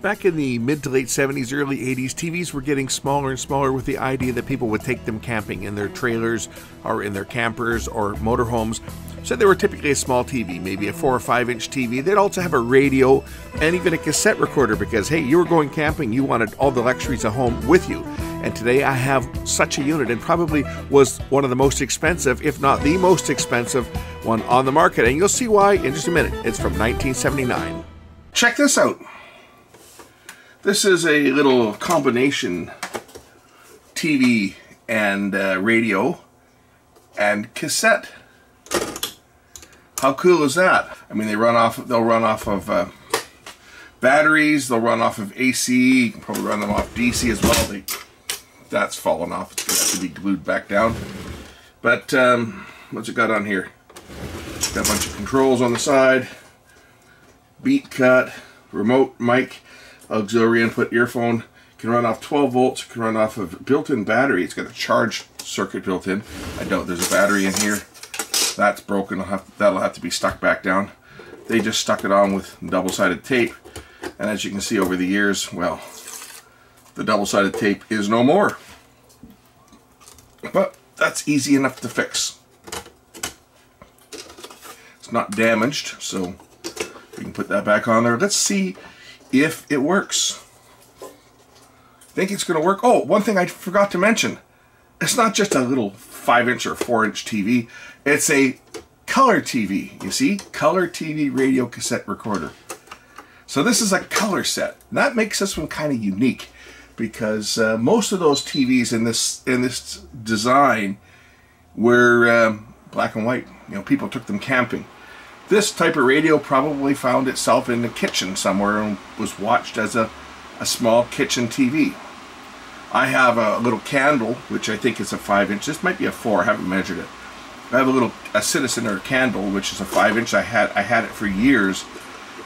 Back in the mid to late 70s, early 80s, TVs were getting smaller and smaller with the idea that people would take them camping in their trailers or in their campers or motorhomes. So they were typically a small TV, maybe a 4 or 5 inch TV. They'd also have a radio and even a cassette recorder because, hey, you were going camping, you wanted all the luxuries of home with you. And today I have such a unit, and probably was one of the most expensive, if not the most expensive one on the market. And you'll see why in just a minute. It's from 1979. Check this out. This is a little combination TV and radio and cassette. How cool is that? I mean, they'll run off of batteries, they'll run off of AC, you can probably run them off DC as well. That's fallen off, it's gonna have to be glued back down. But what's it got on here? Got a bunch of controls on the side, beat cut, remote mic, auxiliary input earphone, can run off 12 volts, can run off of built-in battery. It's got a charge circuit built in. I doubt there's a battery in here. That's broken, that'll have to be stuck back down. They just stuck it on with double-sided tape, and as you can see over the years, well, the double-sided tape is no more. But that's easy enough to fix. It's not damaged, so we can put that back on there. Let's see if it works. Think it's going to work? Oh, one thing I forgot to mention. It's not just a little 5-inch or 4-inch TV. It's a color TV. You see? Color TV radio cassette recorder. So this is a color set. That makes this one kind of unique because most of those TVs in this design were black and white. You know, people took them camping. This type of radio probably found itself in the kitchen somewhere and was watched as a small kitchen TV. I have a little candle, which I think is a 5-inch. This might be a 4. I haven't measured it. I have a Citizen or a candle, which is a 5-inch. I had it for years,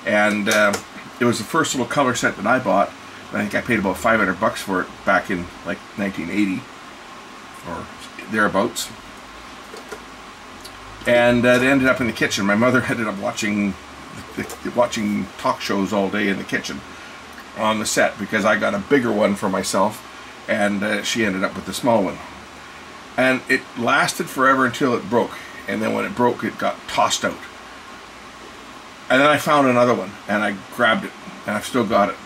and it was the first little color set that I bought. I think I paid about $500 for it back in like 1980 or thereabouts. And it ended up in the kitchen. My mother ended up watching talk shows all day in the kitchen on the set because I got a bigger one for myself, and she ended up with the small one. And it lasted forever until it broke, and then when it broke, it got tossed out. And then I found another one, and I grabbed it, and I've still got it.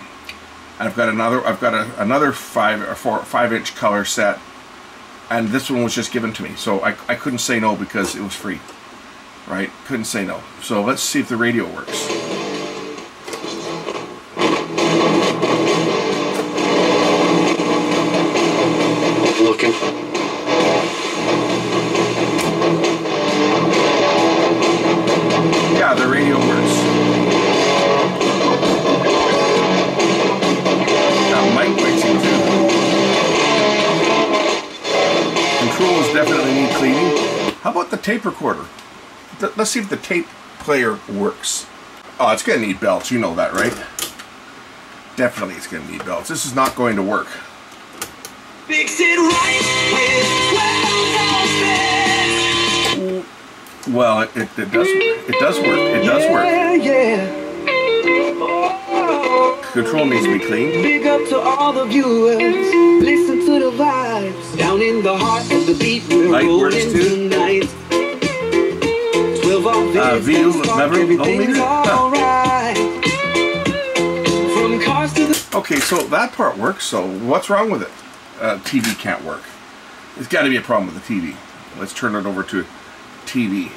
And I've got another 5-inch color set, and this one was just given to me, so I couldn't say no because it was free, right? Couldn't say no. So let's see if the radio works. Looking. Yeah, the radio works. Got mic mixing too. Controls definitely need cleaning. How about the tape recorder? Let's see if the tape player works. Oh, it's gonna need belts, you know that, right? Definitely it's gonna need belts. This is not going to work. Fix it right with well, it does work. It does work. Yeah. Control needs to be cleaned. Big up to all the viewers. Listen to the vibes. Down in the heart of the beat, we're Light works rolling too. tonight. 12 view lever, everything's voltmeter. alright. From cars to the Okay, so that part works. So what's wrong with it? TV can't work. There's got to be a problem with the TV. Let's turn it over to TV.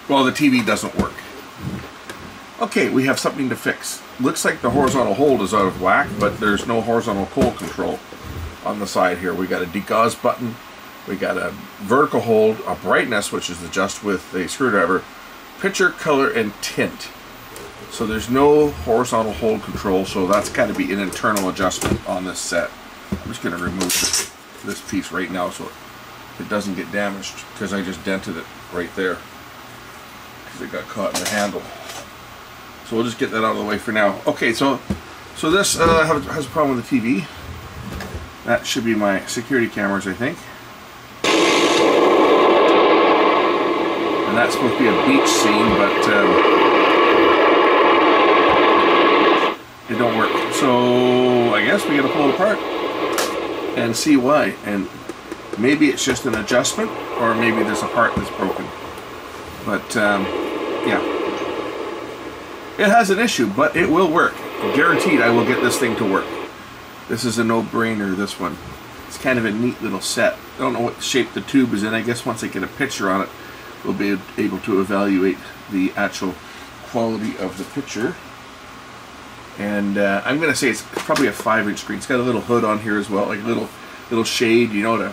Well, the TV doesn't work. Okay, we have something to fix. Looks like the horizontal hold is out of whack, but there's no horizontal hold control on the side here. We got a degauss button, we got a vertical hold, a brightness, which is adjust with a screwdriver, picture, color, and tint. So there's no horizontal hold control, so that's got to be an internal adjustment on this set. I'm just going to remove this piece right now so it doesn't get damaged, because I just dented it right there because it got caught in the handle. So we'll just get that out of the way for now. Okay, so this has a problem with the TV. That should be my security cameras, I think. And that's supposed to be a beach scene, but it don't work. So I guess we gotta pull it apart and see why. And maybe it's just an adjustment, or maybe there's a part that's broken. But yeah, it has an issue, but it will work. Guaranteed, I will get this thing to work. This is a no-brainer, this one. It's kind of a neat little set. I don't know what shape the tube is in. I guess once I get a picture on it, we'll be able to evaluate the actual quality of the picture. And I'm going to say it's probably a 5-inch screen. It's got a little hood on here as well, like a little shade, you know, to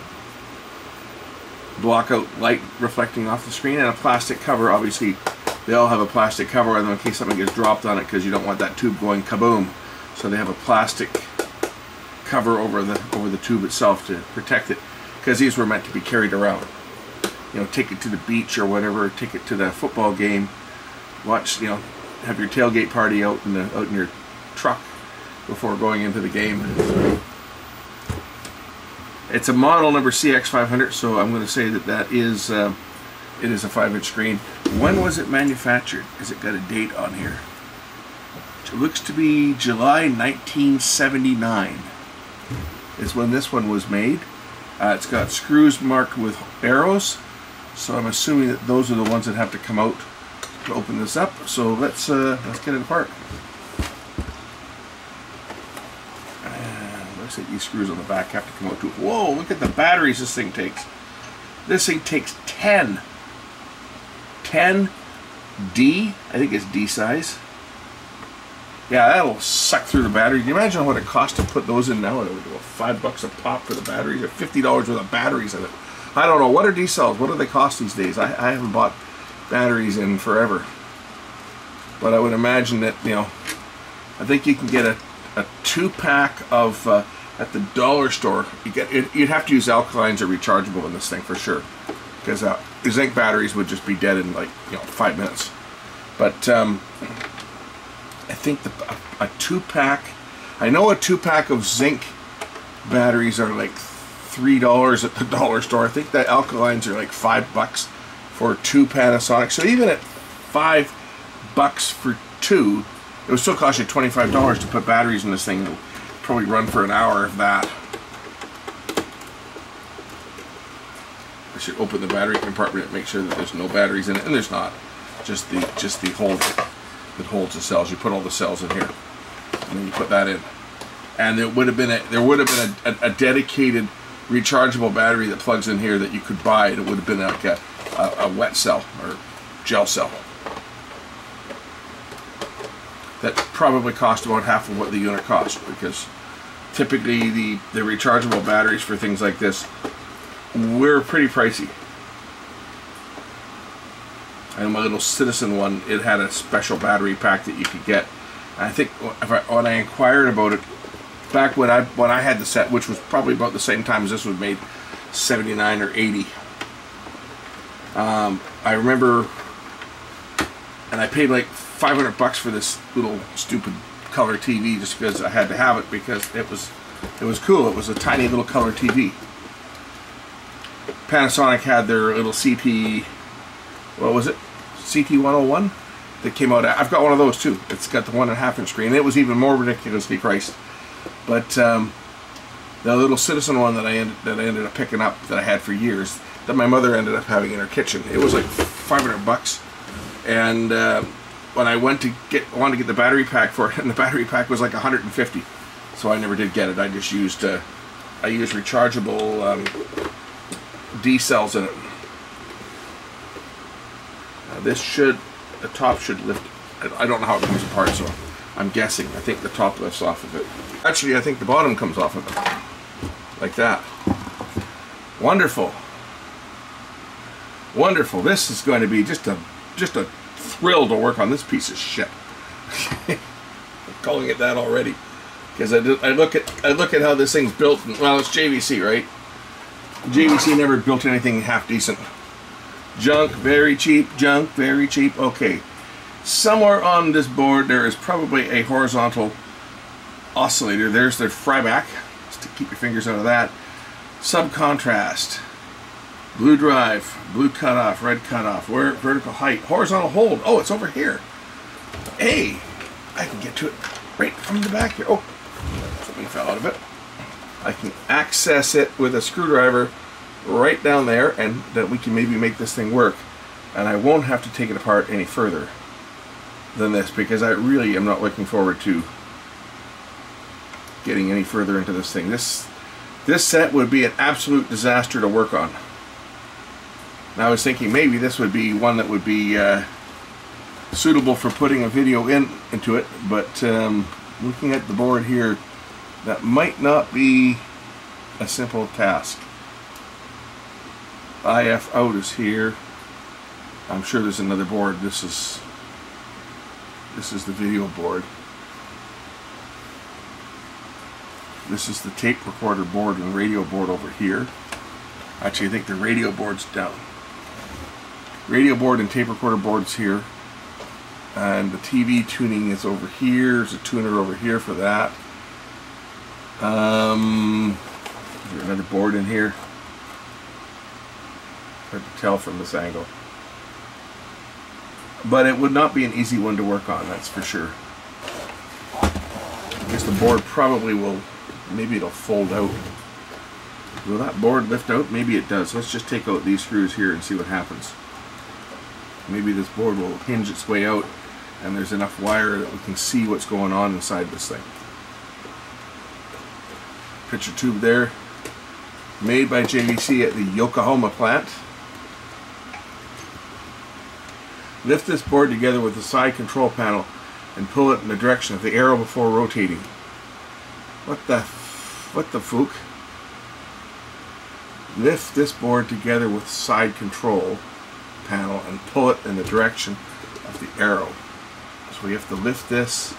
block out light reflecting off the screen, and a plastic cover. Obviously, they all have a plastic cover on them in case something gets dropped on it, because you don't want that tube going kaboom. So they have a plastic cover over the tube itself to protect it, because these were meant to be carried around. You know, take it to the beach or whatever, take it to the football game, watch, you know, have your tailgate party out in your truck before going into the game. It's a model number CX500, so I'm going to say that is it is a 5-inch screen. When was it manufactured? Has it got a date on here? It looks to be July 1979 is when this one was made. It's got screws marked with arrows, so I'm assuming that those are the ones that have to come out to open this up. So let's get it apart. And looks like these screws on the back have to come out too. Whoa! Look at the batteries this thing takes. This thing takes 10 D. I think it's D size. Yeah, that'll suck through the battery. Can you imagine what it costs to put those in now? It would go $5 a pop for the batteries, or $50 worth of batteries in it. I don't know. What are D cells? What do they cost these days? I haven't bought batteries in forever. But I would imagine that, you know, I think you can get a 2-pack of at the dollar store. You'd have to use alkalines or rechargeable in this thing for sure, because the zinc batteries would just be dead in, like, you know, 5 minutes. But I think a 2-pack, I know a 2-pack of zinc batteries are like $3 at the dollar store. I think the alkalines are like $5 for 2 Panasonic. So even at $5 for 2, it would still cost you $25 to put batteries in this thing. It'll probably run for an hour if that. I should open the battery compartment and make sure that there's no batteries in it, and there's not. Just the hold that holds the cells. You put all the cells in here, and then you put that in. And there would have been a dedicated rechargeable battery that plugs in here that you could buy. It would have been like a wet cell or gel cell. That probably cost about half of what the unit cost, because typically the rechargeable batteries for things like this were pretty pricey. And my little Citizen one, it had a special battery pack that you could get. And I think when I inquired about it back when I had the set, which was probably about the same time as this was made, 79 or 80. I remember, and I paid like $500 for this little stupid color TV just because I had to have it, because it was cool. It was a tiny little color TV. Panasonic had their little CT, what was it? CT101 that came out. I've got one of those too. It's got the 1.5-inch screen. It was even more ridiculously priced. But the little Citizen one that I ended up picking up, that I had for years, that my mother ended up having in her kitchen, it was like $500. And when I wanted to get the battery pack for it, and the battery pack was like $150, so I never did get it. I just used rechargeable D cells in it. The top should lift. I don't know how it comes apart, so I'm guessing. I think the top lifts off of it. Actually, I think the bottom comes off of it, like that. Wonderful, wonderful. This is going to be just a thrill to work on this piece of shit. I'm calling it that already, because I look at how this thing's built. Well, it's JVC, right? JVC never built anything half decent. Junk, very cheap. Junk, very cheap. Okay, somewhere on this board there is probably a horizontal oscillator. There's the fryback, just to keep your fingers out of that. Subcontrast, blue drive, blue cutoff, red cutoff, vertical height, horizontal hold. Oh, it's over here. Hey, I can get to it right from the back here. Oh, something fell out of it. I can access it with a screwdriver right down there, and that we can maybe make this thing work. And I won't have to take it apart any further than this, because I really am not looking forward to getting any further into this thing. This set would be an absolute disaster to work on. And I was thinking maybe this would be one that would be suitable for putting a video into it, but looking at the board here, that might not be a simple task. IF out is here. I'm sure there's another board. This is the video board. This is the tape recorder board and radio board over here. Actually, I think the radio board's down. Radio board and tape recorder board's here. And the TV tuning is over here. There's a tuner over here for that. Is there another board in here? Hard to tell from this angle. But it would not be an easy one to work on, that's for sure. I guess the board probably will, maybe it'll fold out. Will that board lift out? Maybe it does. Let's just take out these screws here and see what happens. Maybe this board will hinge its way out and there's enough wire that we can see what's going on inside this thing. Picture tube there, made by JVC at the Yokohama plant. Lift this board together with the side control panel and pull it in the direction of the arrow before rotating. What the fook? Lift this board together with side control panel and pull it in the direction of the arrow. So we have to lift this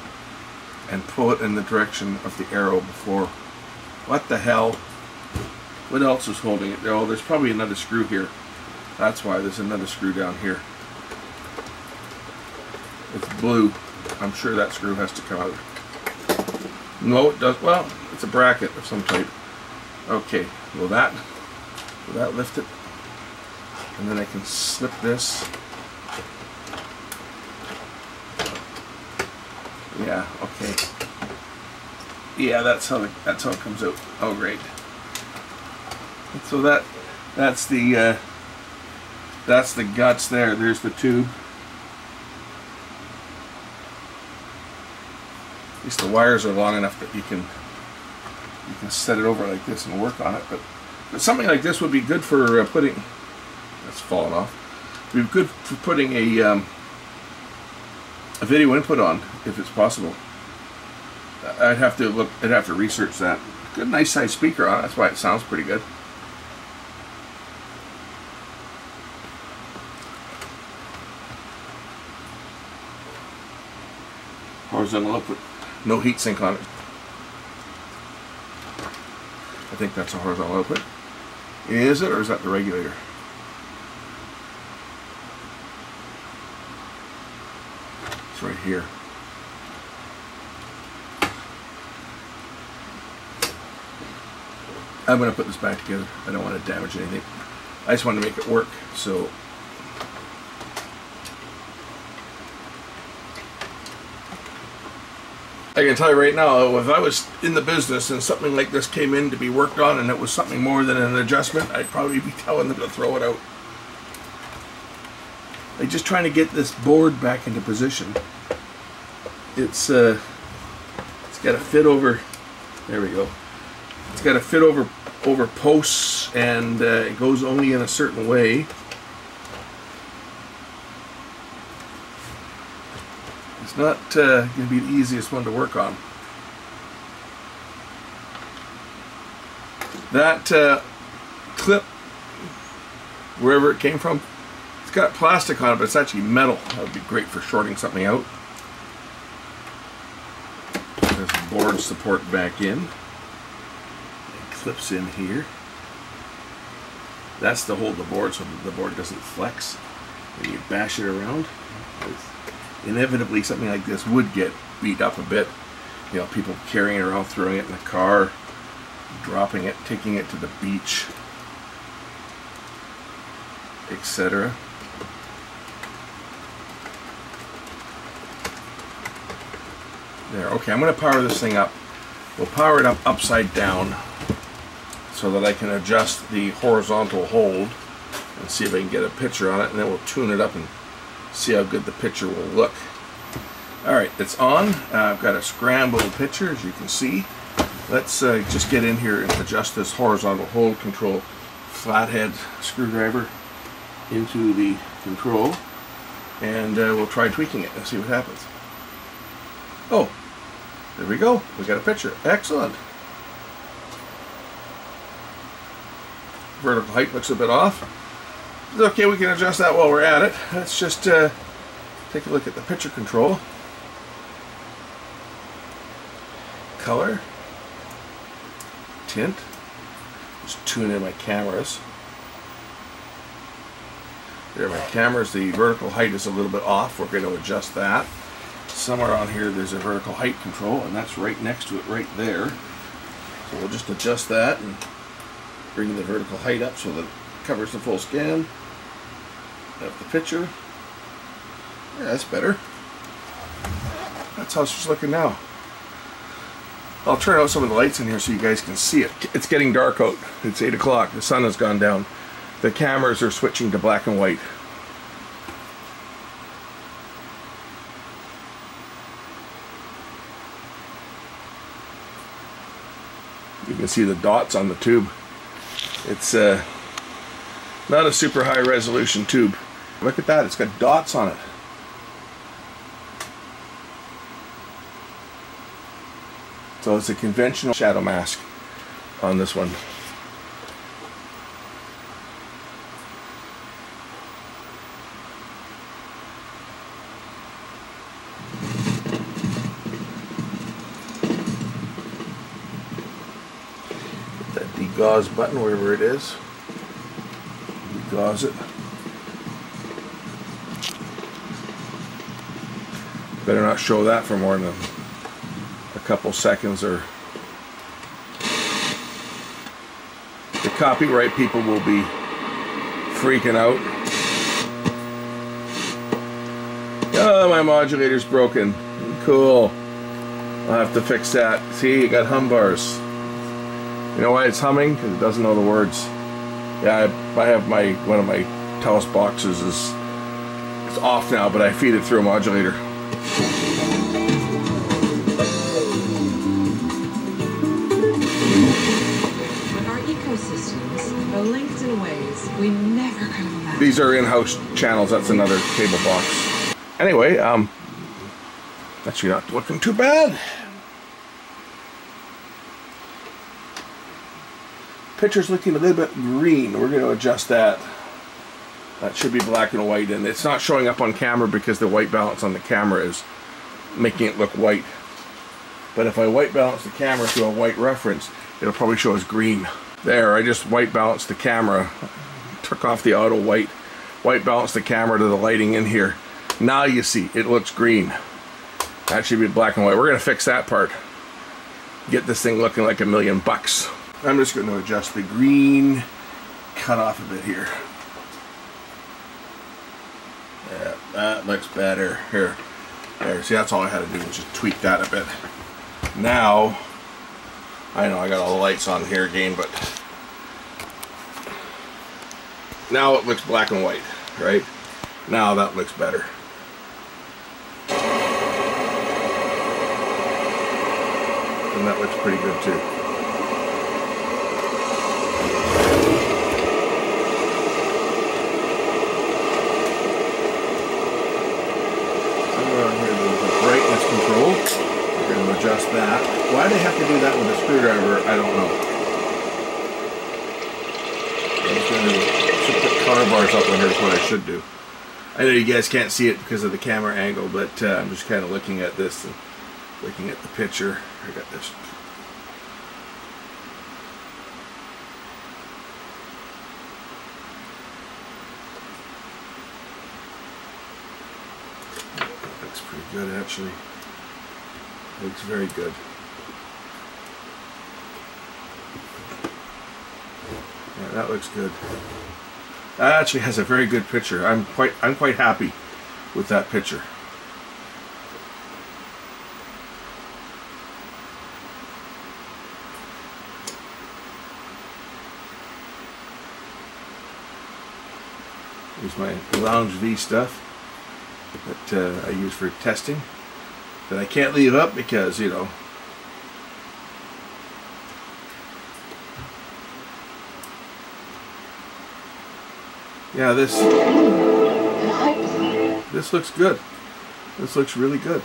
and pull it in the direction of the arrow before. What the hell? What else is holding it? Oh, there's probably another screw here. That's why there's another screw down here. It's blue. I'm sure that screw has to come out. No, it does. Well, it's a bracket of some type. Okay, will that lift it? And then I can slip this. Yeah, okay. Yeah, that's how it comes out. Oh, great. So that's the guts there. There's the tube. At least the wires are long enough that you can set it over like this and work on it. But something like this would be good for putting. That's fallen off. It'd be good for putting a video input on, if it's possible. I'd have to research that. Good, nice size speaker on it. That's why it sounds pretty good. Horizontal output. No heat sink on it. I think that's a horizontal output. Is it, or is that the regulator? It's right here. I'm going to put this back together. I don't want to damage anything. I just want to make it work. So I can tell you right now, if I was in the business and something like this came in to be worked on and it was something more than an adjustment, I'd probably be telling them to throw it out. Like just trying to get this board back into position. It's got to fit over. There we go. It's got to fit over posts, and it goes only in a certain way. It's not going to be the easiest one to work on. That clip, wherever it came from, it's got plastic on it, but it's actually metal. That would be great for shorting something out. There's the board support back in. It clips in here. That's to hold the board so the board doesn't flex when you bash it around. inevitably something like this would get beat up a bit. You know, people carrying it around, throwing it in the car, dropping it, taking it to the beach, etc. There, okay, I'm going to power this thing up. We'll power it up upside down so that I can adjust the horizontal hold and see if I can get a picture on it, and then we'll tune it up and see how good the picture will look. Alright, it's on. I've got a scrambled picture, as you can see. Let's just get in here and adjust this horizontal hold control flathead screwdriver into the control, and we'll try tweaking it and see what happens. Oh, there we go. We got a picture. Excellent. Vertical height looks a bit off. It's okay, we can adjust that while we're at it. Let's just take a look at the picture control. Color. Tint. Just tune in my cameras. There, my cameras, the vertical height is a little bit off. We're going to adjust that. Somewhere on here there's a vertical height control, and that's right next to it right there. So we'll just adjust that and bring the vertical height up so that it covers the full scan of the picture. Yeah, that's better. That's how it's looking now. I'll turn out some of the lights in here so you guys can see it. It's getting dark out. It's 8 o'clock. The sun has gone down. The cameras are switching to black and white. You can see the dots on the tube. It's not a super high resolution tube. Look at that, it's got dots on it. So it's a conventional shadow mask on this one. Hit that degauss button wherever it is. Degauss it. Better not show that for more than a couple seconds, or the copyright people will be freaking out. Oh, my modulator's broken. Cool. I'll have to fix that. See, you got hum bars. You know why it's humming? Because it doesn't know the words. Yeah, I have one of my Taos boxes is it's off now, but I feed it through a modulator. Are linked in ways we never could have imagined. These are in-house channels. That's another cable box. Anyway, actually not looking too bad. Picture's looking a little bit green. We're going to adjust that. That should be black and white, and it's not showing up on camera because the white balance on the camera is making it look white. But if I white balance the camera to a white reference, it'll probably show as green. There, I just white balanced the camera, took off the auto white balanced the camera to the lighting in here. Now you see, it looks green. That should be black and white. We're going to fix that part. Get this thing looking like $1,000,000. I'm just going to adjust the green, cut off a bit here. Yeah, that looks better. Here, there, see, that's all I had to do was just tweak that a bit. Now, I know I got all the lights on here again, but now it looks black and white, right? Now that looks better. And that looks pretty good too. Somewhere on here there's a brightness control. We're going to adjust that. Why they have to do that with a screwdriver, I don't know. I should put car bars up on here is what I should do. I know you guys can't see it because of the camera angle, but I'm just kind of looking at this and looking at the picture. I got this. That looks pretty good, actually. Looks very good. Yeah, that looks good. That actually has a very good picture. I'm quite happy with that picture. Here's my Lounge V stuff that I use for testing. That I can't leave up because, you know, yeah, this looks good. This looks really good.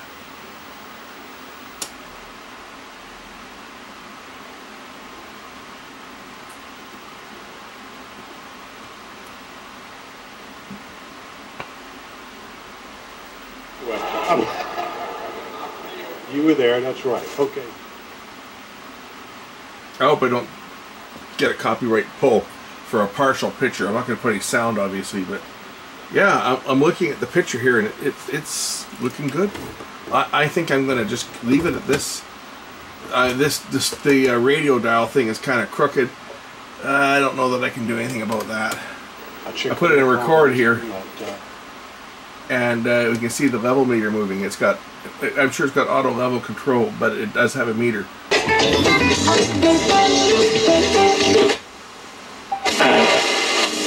You were there, that's right. Okay. I hope I don't get a copyright pull for a partial picture. I'm not going to put any sound, obviously, but yeah, I'm looking at the picture here, and it's looking good. I think I'm going to just leave it at this. The radio dial thing is kind of crooked. I don't know that I can do anything about that. I put it in record here, and we can see the level meter moving. It's got, I'm sure it's got auto level control, but it does have a meter.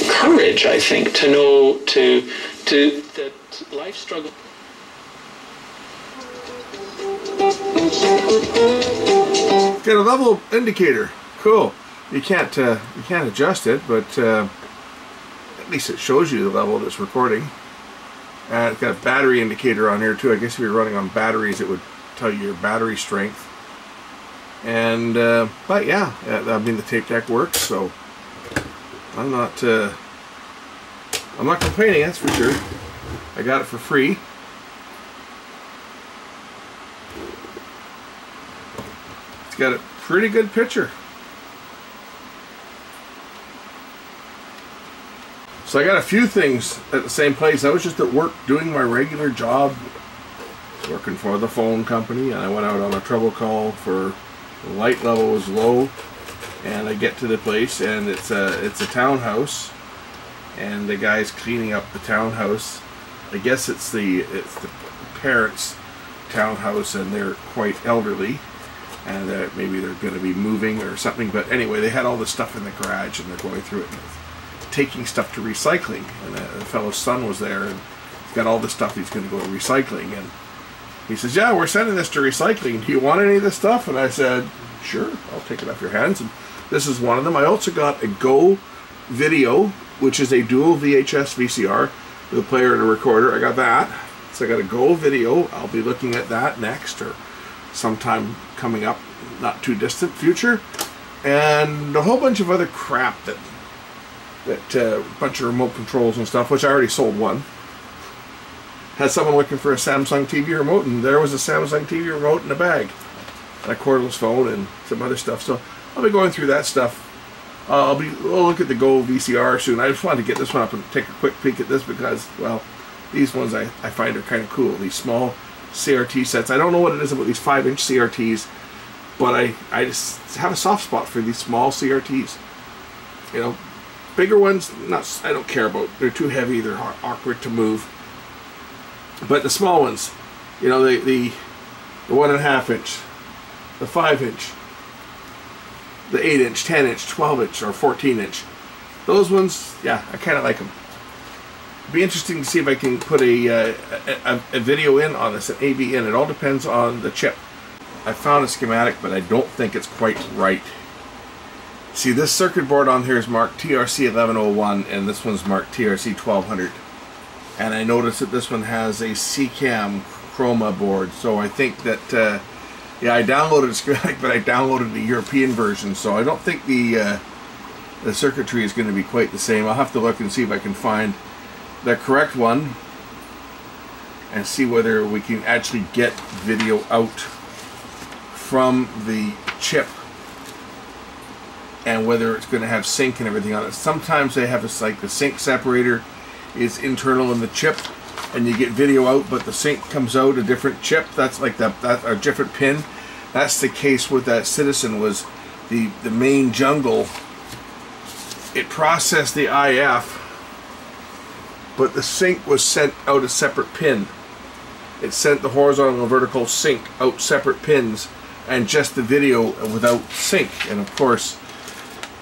Courage, I think, to know that life struggle. It's got a level indicator. Cool. You can't adjust it, but at least it shows you the level that's recording. And it's got a battery indicator on here too. I guess if you're running on batteries, it would tell you your battery strength. And but yeah, I mean the tape deck works, so I'm not complaining, that's for sure. I got it for free. It's got a pretty good picture. So I got a few things at the same place. I was just at work doing my regular job, working for the phone company, and I went out on a trouble call for the light level was low, and I get to the place, and it's a townhouse, and the guy's cleaning up the townhouse. I guess it's the parents' townhouse, and they're quite elderly, and maybe they're going to be moving or something. But anyway, they had all this stuff in the garage, and they're going through it, and taking stuff to recycling. And the fellow's son was there, and he's got all this stuff he's going to go to recycling. And he says, "Yeah, we're sending this to recycling. Do you want any of this stuff?" And I said, "Sure, I'll take it off your hands." And this is one of them. I also got a Go Video, which is a dual VHS VCR with a player and a recorder. I got that. So I got a Go Video. I'll be looking at that next, or sometime coming up, not too distant future. And a whole bunch of other crap that bunch of remote controls and stuff, which I already sold one. Had someone looking for a Samsung TV remote, and there was a Samsung TV remote in a bag, and a cordless phone, and some other stuff. So I'll be going through that stuff. We'll look at the Go VCR soon. I just wanted to get this one up and take a quick peek at this because, well, these ones I find are kind of cool. These small CRT sets. I don't know what it is about these 5-inch CRTs, but I just have a soft spot for these small CRTs. You know, bigger ones, I don't care about. They're too heavy. They're awkward to move. But the small ones, you know, the 1.5 inch, the 5-inch, the 8-inch, 10-inch, 12-inch, or 14-inch, those ones, yeah, I kind of like them. It'd be interesting to see if I can put a video in on this, an AV in. It all depends on the chip. I found a schematic, but I don't think it's quite right. See, this circuit board on here is marked TRC1101, and this one's marked TRC1200. And I noticed that this one has a CCAM chroma board, so I think that, yeah, I downloaded a schematic, but I downloaded the European version, so I don't think the circuitry is going to be quite the same. I'll have to look and see if I can find the correct one and see whether we can actually get video out from the chip, and whether it's going to have sync and everything on it. Sometimes they have this, like the sync separator is internal in the chip, and you get video out, but the sync comes out a different chip. That's like that a different pin. That's the case with that Citizen. Was the main jungle. It processed the IF, but the sync was sent out a separate pin. It sent the horizontal and vertical sync out separate pins, and just the video without sync. And of course,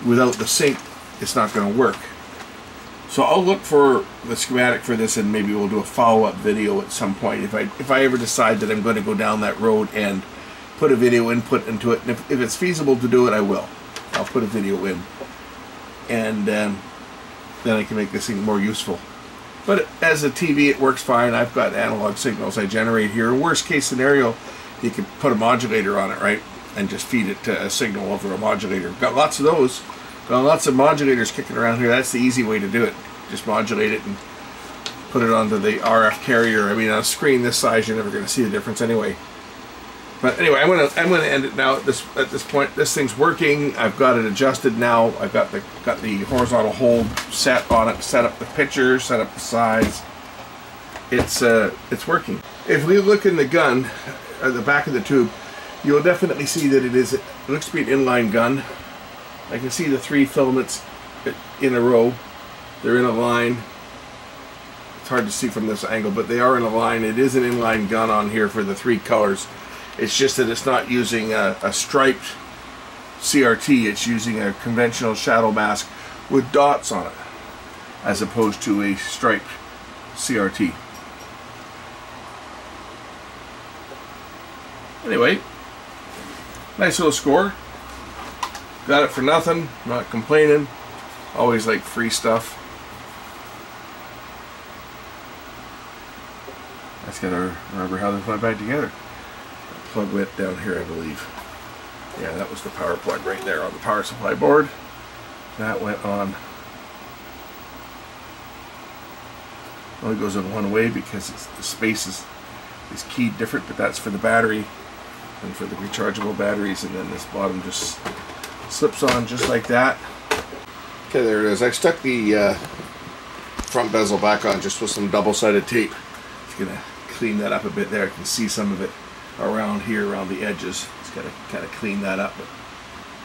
without the sync, it's not going to work. So I'll look for the schematic for this, and maybe we'll do a follow-up video at some point if I ever decide that I'm going to go down that road and put a video input into it. And if it's feasible to do it, I will. I'll put a video in, and then I can make this thing more useful. But as a TV, it works fine. I've got analog signals I generate here. Worst case scenario, you could put a modulator on it, right? And just feed it to a signal over a modulator. Got lots of those. Got lots of modulators kicking around here. That's the easy way to do it. Just modulate it and put it onto the RF carrier. I mean, on a screen this size, you're never going to see the difference anyway. But anyway, I'm gonna end it now. At this point, this thing's working. I've got it adjusted now. I've got the horizontal hold set on it. Set up the picture. Set up the size. It's working. If we look in the gun, at the back of the tube, you'll definitely see that it looks to be an inline gun. I can see the 3 filaments in a row. They're in a line. It's hard to see from this angle, but they are in a line. It is an inline gun on here for the 3 colors. It's just that it's not using a striped CRT. It's using a conventional shadow mask with dots on it, as opposed to a striped CRT. Anyway, nice little score. Got it for nothing. Not complaining. Always like free stuff. I just gotta remember how this went back together. Plug went down here, I believe. Yeah, that was the power plug right there on the power supply board. That went on. Only goes in one way because the space is keyed different, but that's for the battery and for the rechargeable batteries, and then this bottom just slips on just like that. Okay, there it is. I stuck the front bezel back on just with some double-sided tape. It's gonna clean that up a bit there. I can see some of it around here, around the edges. It's got to kind of clean that up, but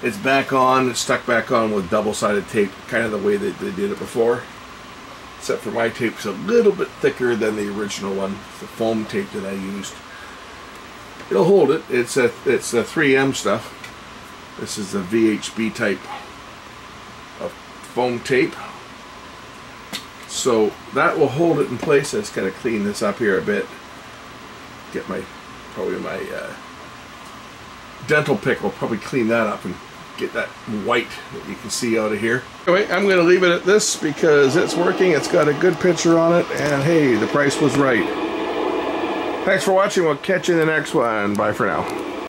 it's back on. It's stuck back on with double-sided tape, kind of the way that they did it before, except for my tape's a little bit thicker than the original one. It's the foam tape that I used. It'll hold it. It's a 3M stuff. This is the VHB type of foam tape, so that will hold it in place. I just got to clean this up here a bit. Get my dental pick will probably clean that up and get that white that you can see out of here. Anyway, I'm going to leave it at this because it's working. It's got a good picture on it, and hey, the price was right. Thanks for watching. We'll catch you in the next one. Bye for now.